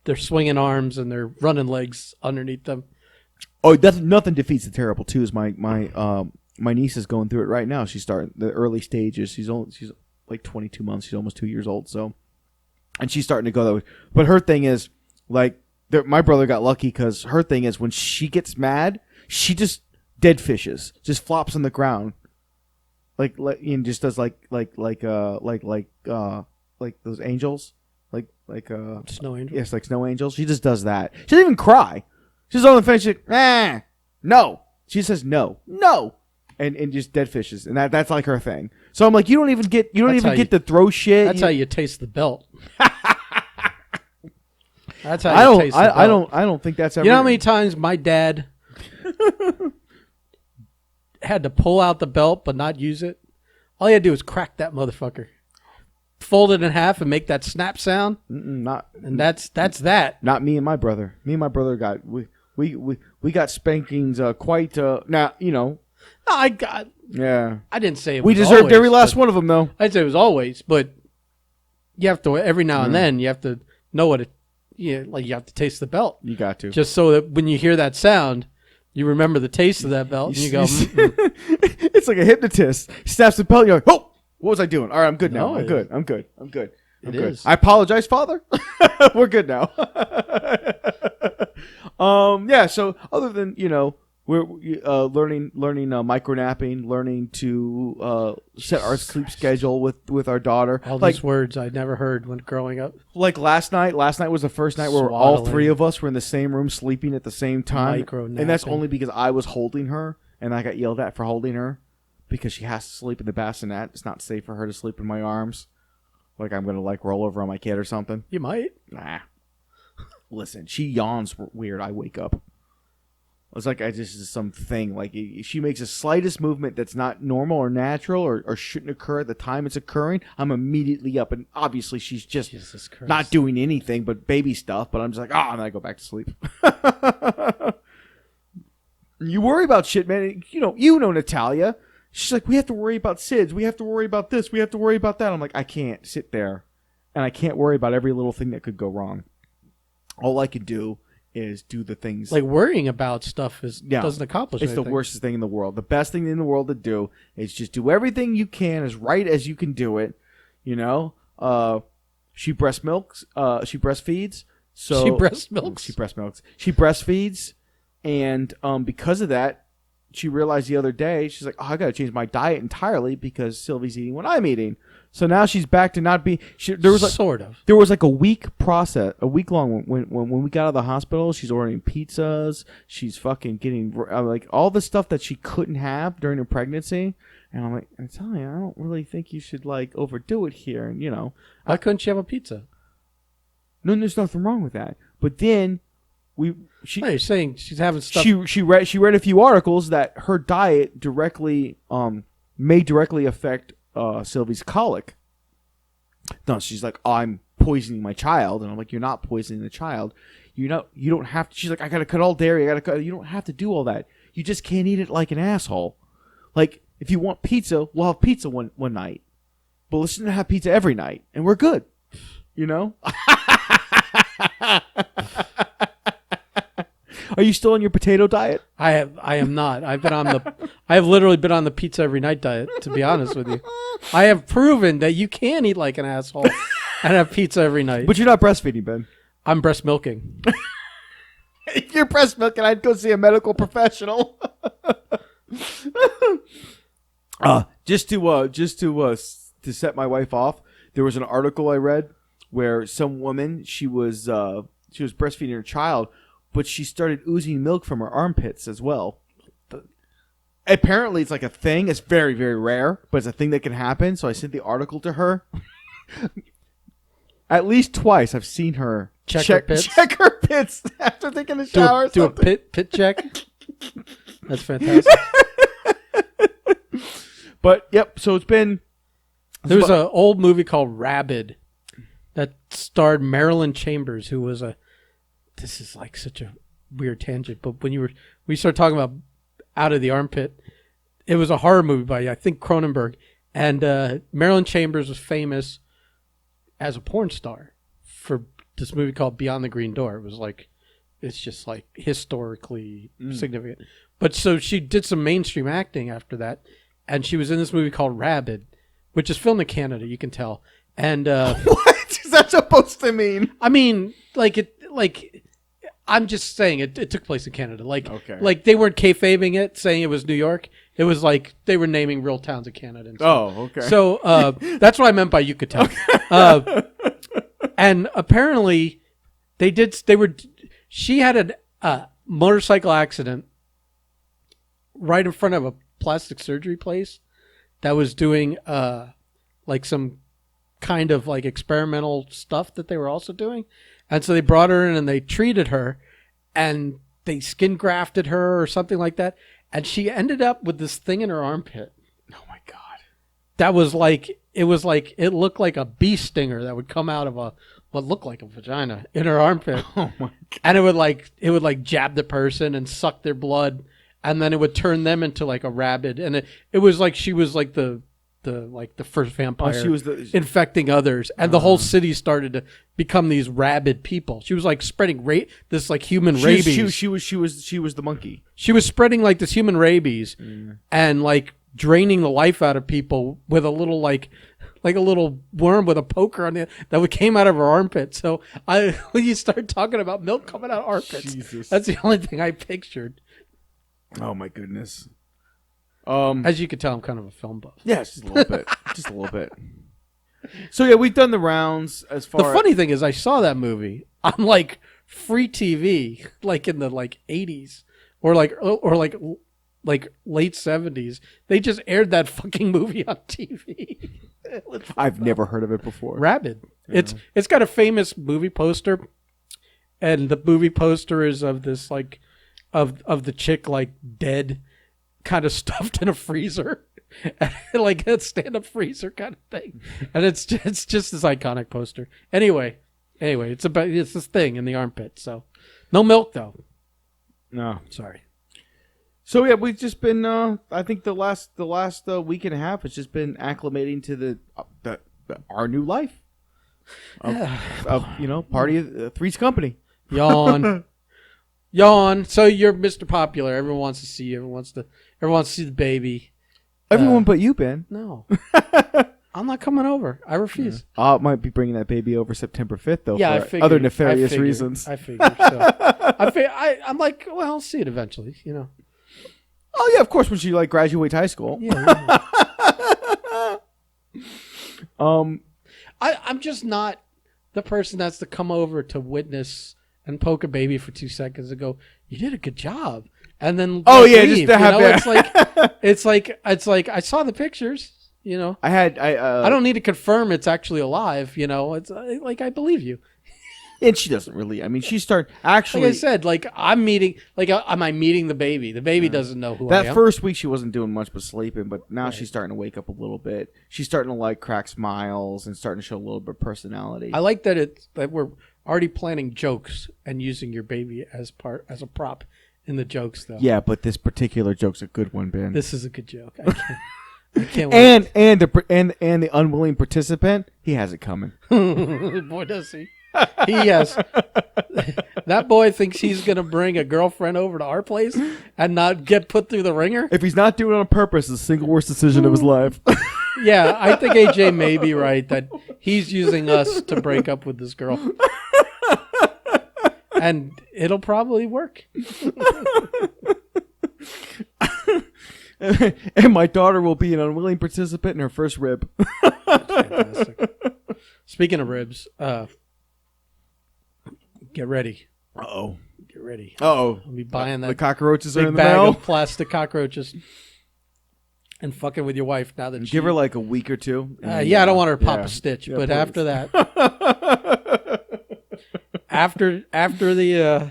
their swinging arms and their running legs underneath them. Oh, nothing defeats the terrible too. Is my niece is going through it right now. She's starting the early stages. She's like 22 months. She's almost 2 years old. So. And she's starting to go that way. But her thing is, like, my brother got lucky because her thing is when she gets mad, she just dead fishes, just flops on the ground, and just does like those angels, like snow angels. Yes, like snow angels. She just does that. She doesn't even cry. She's on the fence. She's like, no. She says no, and just dead fishes, and that's like her thing. So I'm like, you don't even get to throw shit. That's how you taste the belt. That's how you taste the belt. I don't think that's ever. You know how many times my dad had to pull out the belt but not use it? All he had to do was crack that motherfucker, fold it in half, and make that snap sound. That's that. Not me and my brother. Me and my brother got we got spankings quite now. I didn't say it was we deserved always, every last one of them, though. I'd say it was always, but you have to every now and then you have to know what it. Like you have to taste the belt. You got to, just so that when you hear that sound, you remember the taste of that belt, and you go. It's like a hypnotist. He snaps the belt. And you're like, oh, what was I doing? All right, I'm good now. I'm good. I'm good. It is. I apologize, Father. We're good now. Yeah. So other than we're learning micronapping, learning to set our sleep schedule with our daughter. All these words I never heard when growing up. Like last night was the first night where all three of us were in the same room sleeping at the same time. And that's only because I was holding her and I got yelled at for holding her because she has to sleep in the bassinet. It's not safe for her to sleep in my arms. Like I'm going to roll over on my kid or something. You might. Nah. Listen, she yawns weird. I wake up. It's like this is something. Like if she makes the slightest movement that's not normal or natural or shouldn't occur at the time it's occurring, I'm immediately up. And obviously she's just not doing anything but baby stuff. But I'm just like, and then I go back to sleep. You worry about shit, man. You know Natalia. She's like, we have to worry about SIDS. We have to worry about this. We have to worry about that. I'm like, I can't sit there. And I can't worry about every little thing that could go wrong. All I could do is do the things. Like worrying about stuff doesn't accomplish anything. It's the worst thing in the world. The best thing in the world to do is just do everything you can as right as you can do it. She breast milks. She breastfeeds. So she breast milks. She breast milks. She breastfeeds. And because of that, she realized the other day, she's like, I got to change my diet entirely because Sylvie's eating what I'm eating. So now she's back to not being. There was like a week long when we got out of the hospital. She's ordering pizzas. She's fucking getting like all the stuff that she couldn't have during her pregnancy. And I'm like, I'm telling you, I don't really think you should overdo it here. And why couldn't she have a pizza? No, there's nothing wrong with that. But then you're saying she's having stuff. She read a few articles that her diet may directly affect Sylvie's colic. No, she's like, I'm poisoning my child, and I'm like, you're not poisoning the child. You don't have to. She's like, I gotta cut all dairy. You don't have to do all that. You just can't eat it like an asshole. Like if you want pizza, we'll have pizza one night, but let's not have pizza every night, and we're good. Are you still on your potato diet? I am not. I have literally been on the pizza every night diet, to be honest with you. I have proven that you can eat like an asshole and have pizza every night. But you're not breastfeeding, Ben. I'm breast milking. If you're breast milking, I'd go see a medical professional. Just to set my wife off, there was an article I read where some woman, she was breastfeeding her child, but she started oozing milk from her armpits as well. Apparently, it's like a thing. It's very, very rare, but it's a thing that can happen. So I sent the article to her. At least twice, I've seen her check her pits after taking a shower. Do a pit check. That's fantastic. But yep, so it's been. There was an old movie called Rabid that starred Marilyn Chambers, who was a. This is like such a weird tangent, but when we started talking about Out of the Armpit, it was a horror movie by I think Cronenberg, and Marilyn Chambers was famous as a porn star for this movie called Beyond the Green Door. It was like, it's just like historically significant. But so she did some mainstream acting after that, and she was in this movie called Rabid, which is filmed in Canada, you can tell. And what is that supposed to mean? I mean, I'm just saying it took place in Canada. Okay. Like they weren't kayfabing it, saying it was New York. It was like they were naming real towns in Canada. And stuff. Oh, okay. So that's what I meant by you could tell. And apparently, she had a motorcycle accident right in front of a plastic surgery place that was doing like some kind of like experimental stuff that they were also doing. And so they brought her in and they treated her and they skin grafted her or something like that. And she ended up with this thing in her armpit. Oh my God. That was like, it looked like a bee stinger that would come out of what looked like a vagina in her armpit. Oh my God. And it would jab the person and suck their blood. And then it would turn them into like a rabid. And it was like, she was like the first vampire she was infecting others. And the whole city started to become these rabid people. She was like spreading this like human rabies. She was the monkey. She was spreading like this human rabies and like draining the life out of people with a little like a little worm with a poker on it that came out of her armpit. So when you start talking about milk coming out of armpits, Jesus. that's the only thing I pictured. Oh my goodness. As you can tell, I'm kind of a film buff. Yeah, just a little bit. Just a little bit. So yeah, we've done the rounds as far. The funny thing is, I saw that movie on like free TV, like in the like 80s or like late 70s. They just aired that fucking movie on TV. I've never heard of it before. Rabid. Yeah. It's got a famous movie poster, and the movie poster is of this like of the chick like dead, kind of stuffed in a freezer. Like a stand-up freezer kind of thing, and it's just this iconic poster. Anyway, it's this thing in the armpit. So, no milk though. No, sorry. So yeah, we've just been. I think the last week and a half has just been acclimating to the our new life. Of Party of Three's Company. Yawn. Yawn. So you're Mr. Popular. Everyone wants to see you. Everyone wants to see the baby. Everyone but you, Ben. No. I'm not coming over. I refuse. I might be bringing that baby over September 5th, though, yeah, for other nefarious reasons. I figured. So. I'm like, well, I'll see it eventually, Oh, yeah, of course, when she, graduates high school. Yeah. I'm just not the person that's to come over to witness and poke a baby for 2 seconds and go, you did a good job. And then leave, just to have that. It's like I saw the pictures, I don't need to confirm it's actually alive, It's like I believe you. And she doesn't really. I mean, she started actually. Like I said, I'm meeting. Am I meeting the baby? The baby doesn't know who I am. That first week she wasn't doing much but sleeping, but now she's starting to wake up a little bit. She's starting to crack smiles and starting to show a little bit of personality. I like that we're already planning jokes and using your baby as a prop in the jokes, though. Yeah, but this particular joke's a good one, Ben. This is a good joke. I can't wait. And the unwilling participant, he has it coming. Boy, does he. Yes. That boy thinks he's going to bring a girlfriend over to our place and not get put through the ringer. If he's not doing it on purpose, it's the single worst decision of his life. Yeah, I think AJ may be right that he's using us to break up with this girl. And it'll probably work. And my daughter will be an unwilling participant in her first rib. That's fantastic. Speaking of ribs, get ready. Uh-oh. Get ready. Uh-oh. I'll be buying that the cockroaches are big in the bag mail. of plastic cockroaches and fucking with your wife now that she... Give her a week or two. I don't want her to pop a stitch, but please. After that... after the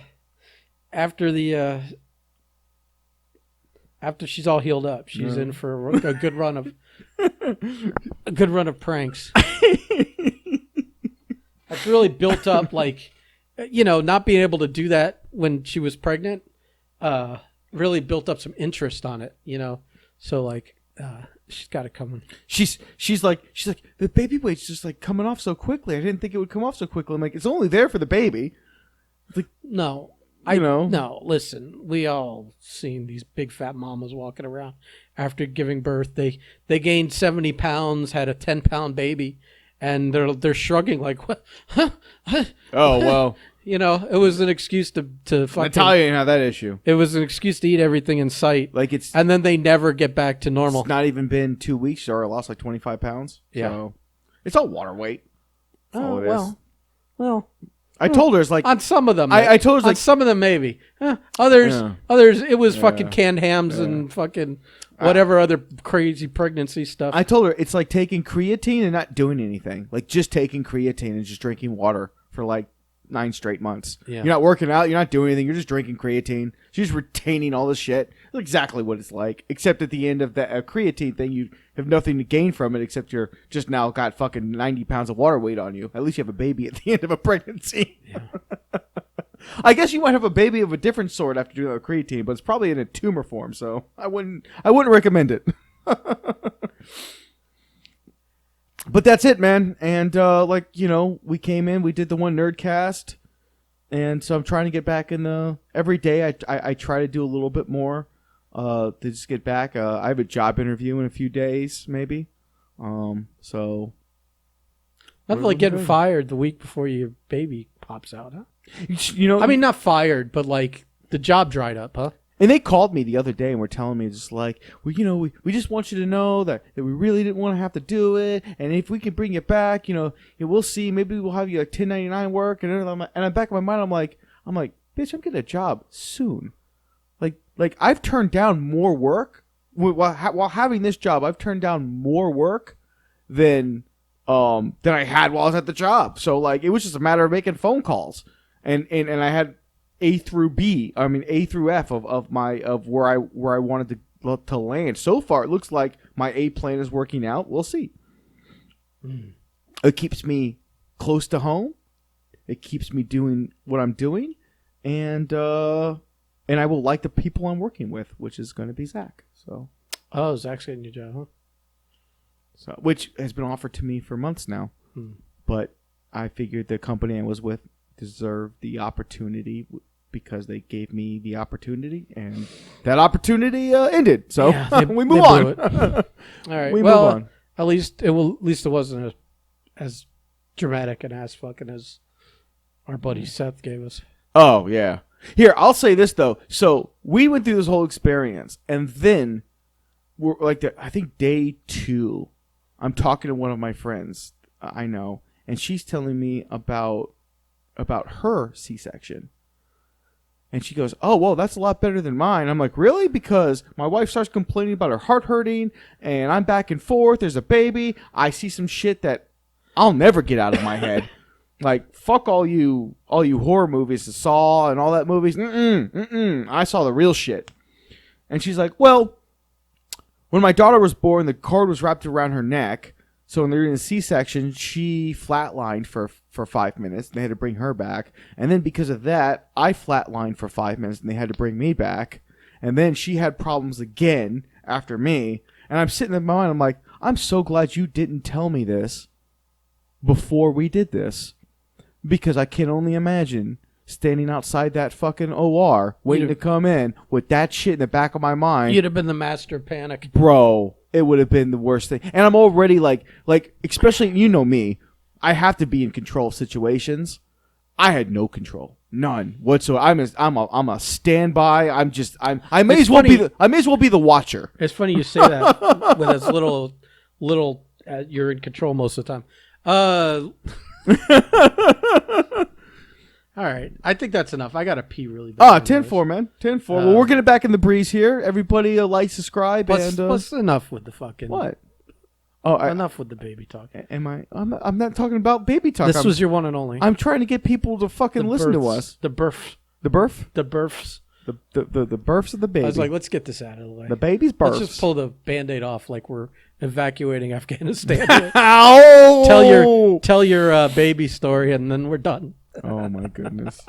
After she's all healed up, she's in for a good run of pranks. I've really built up, like, not being able to do that when she was pregnant. Really built up some interest on it, So like, she's got it coming. She's like the baby weight's just like coming off so quickly. I didn't think it would come off so quickly. I'm like, it's only there for the baby. Like, no. No, listen, we all seen these big fat mamas walking around after giving birth. They gained 70 pounds, had a 10-pound baby, and they're shrugging like, what? Oh, well. It was an excuse to fucking... Natalia didn't have that issue. It was an excuse to eat everything in sight. And then they never get back to normal. It's not even been 2 weeks. She already lost like 25 pounds. Yeah. So it's all water weight. That's all it is. Well... I told her it's like on some of them. I told her on like some of them maybe. Others, it was fucking canned hams and fucking whatever other crazy pregnancy stuff. I told her it's like taking creatine and not doing anything. Like just taking creatine and just drinking water for like 9 straight months. Yeah. You're not working out. You're not doing anything. You're just drinking creatine. She's just retaining all this shit. That's exactly what it's like. Except at the end of the creatine thing, you have nothing to gain from it except you're just now got fucking 90 pounds of water weight on you. At least you have a baby at the end of a pregnancy. Yeah. I guess you might have a baby of a different sort after doing that creatine, but it's probably in a tumor form, so I wouldn't recommend it. But that's it, man. And we came in, we did the one Nerdcast, and so I'm trying to get back in the every day. I try to do a little bit more to just get back. I have a job interview in a few days, maybe. So nothing like getting fired the week before your baby pops out, huh? I mean, not fired, but like the job dried up, huh? And they called me the other day and were telling me just like, well, we just want you to know that we really didn't want to have to do it. And if we can bring you back, we'll see. Maybe we'll have you like 1099 work. And I'm back in my mind, I'm like, bitch, I'm getting a job soon. Like I've turned down more work while having this job. I've turned down more work than I had while I was at the job. So like, it was just a matter of making phone calls. And I had A through F of where I wanted to land. So far, it looks like my A plan is working out. We'll see. It keeps me close to home. It keeps me doing what I'm doing, and I will like the people I'm working with, which is going to be Zach. So, Zach's getting your job, huh? So, which has been offered to me for months now, but I figured the company I was with deserved the opportunity because they gave me the opportunity, and that opportunity ended. So we move on. All right. We move on. At least it wasn't as dramatic and as fucking as our buddy Seth gave us. Oh yeah. Here, I'll say this though. So we went through this whole experience, and then we're like, I think day 2. I'm talking to one of my friends I know, and she's telling me about her C-section. And she goes, oh, well, that's a lot better than mine. I'm like, really? Because my wife starts complaining about her heart hurting, and I'm back and forth. There's a baby. I see some shit that I'll never get out of my head. Like, fuck all you horror movies, the Saw and all that movies. I saw the real shit. And she's like, well, when my daughter was born, the cord was wrapped around her neck. So when they were in the C-section, she flatlined for 5 minutes, and they had to bring her back. And then because of that, I flatlined for 5 minutes, and they had to bring me back. And then she had problems again after me. And I'm sitting in my mind, I'm like, I'm so glad you didn't tell me this before we did this. Because I can only imagine standing outside that fucking OR, waiting to come in with that shit in the back of my mind. You'd have been the master of panic. Bro, it would have been the worst thing. And I'm already like, especially, you know me, I have to be in control of situations. I had no control. None whatsoever. I'm a standby. I may as well be the watcher. It's funny you say that with as little you're in control most of the time. All right. I think that's enough. I got to pee really bad. 10-4, man. 10-4. Well, we're getting back in the breeze here. Everybody like, subscribe, what's enough with the fucking... What? Enough with the baby talk. I'm not talking about baby talk. This was your one and only. I'm trying to get people to fucking listen to us. The birth. The birth? The births. The births of the baby. I was like, let's get this out of the way. The baby's births. Let's just pull the Band-Aid off like we're evacuating Afghanistan. Ow! Tell your baby story, and then we're done. Oh my goodness.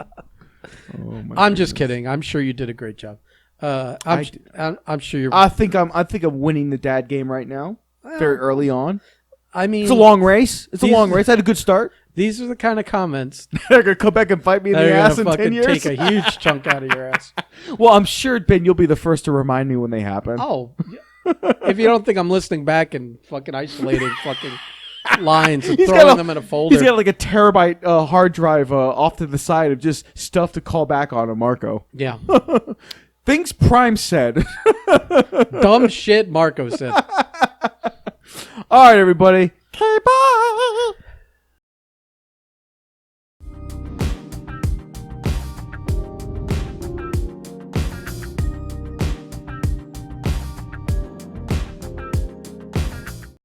I'm just kidding. I'm sure you did a great job. I'm sure you're. I think I'm winning the dad game right now. Very early on. I mean, It's a long race. I had a good start. These are the kind of comments They're gonna come back and fight me in the that are ass gonna in 10 fucking years. take a huge chunk out of your ass. Well, I'm sure, Ben, you'll be the first to remind me when they happen. Oh, if you don't think I'm listening back and fucking isolating fucking lines and throwing them in a folder. He's got like a terabyte hard drive off to the side of just stuff to call back on him, Marco. Yeah. Things Prime said. Dumb shit Marco said. All right, everybody. Okay, bye.